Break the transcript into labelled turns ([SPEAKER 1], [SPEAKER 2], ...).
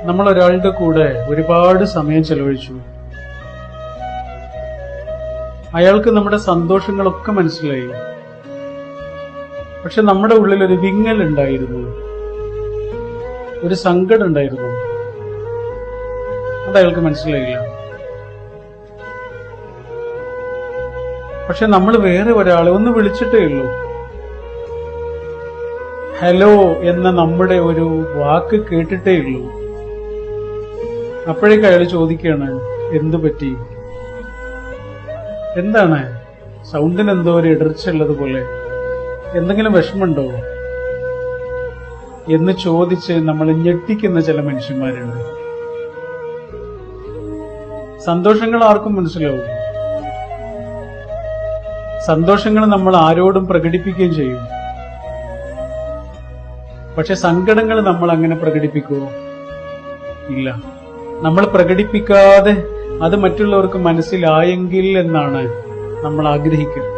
[SPEAKER 1] നമ്മൾ ഒരാളുടെ കൂടെ ഒരുപാട് സമയം ചെലവഴിച്ചു. അയാൾക്ക് നമ്മുടെ സന്തോഷങ്ങളൊക്കെ മനസ്സിലായി. പക്ഷെ നമ്മുടെ ഉള്ളിൽ ഒരു വിങ്ങൽ ഉണ്ടായിരുന്നു, ഒരു സങ്കടം ഉണ്ടായിരുന്നു. അതയാൾക്ക് മനസ്സിലായില്ല. പക്ഷെ നമ്മൾ വേറെ ഒരാളെ ഒന്ന് വിളിച്ചിട്ടേ ഉള്ളൂ. ഹലോ എന്ന നമ്മുടെ ഒരു വാക്ക് കേട്ടിട്ടേ ഉള്ളൂ. അപ്പോഴേക്ക് അയാൾ ചോദിക്കുകയാണ്, എന്തു പറ്റി, എന്താണ് സൗണ്ടിന് എന്തോ ഒരു ഇടർച്ച ഉള്ളത് പോലെ, എന്തെങ്കിലും വിഷമുണ്ടോ എന്ന് ചോദിച്ച് നമ്മൾ ഞെട്ടിക്കുന്ന ചില മനുഷ്യന്മാരുണ്ട്. സന്തോഷങ്ങൾ ആർക്കും മനസ്സിലാവും. സന്തോഷങ്ങൾ നമ്മൾ ആരോടും പ്രകടിപ്പിക്കുകയും ചെയ്യും. പക്ഷെ സങ്കടങ്ങൾ നമ്മൾ അങ്ങനെ പ്രകടിപ്പിക്കുമോ? ഇല്ല. നമ്മൾ പ്രകടിപ്പിക്കാതെ അത് മറ്റുള്ളവർക്ക് മനസ്സിലായെങ്കിൽ എന്നാണ് നമ്മൾ ആഗ്രഹിക്കുക.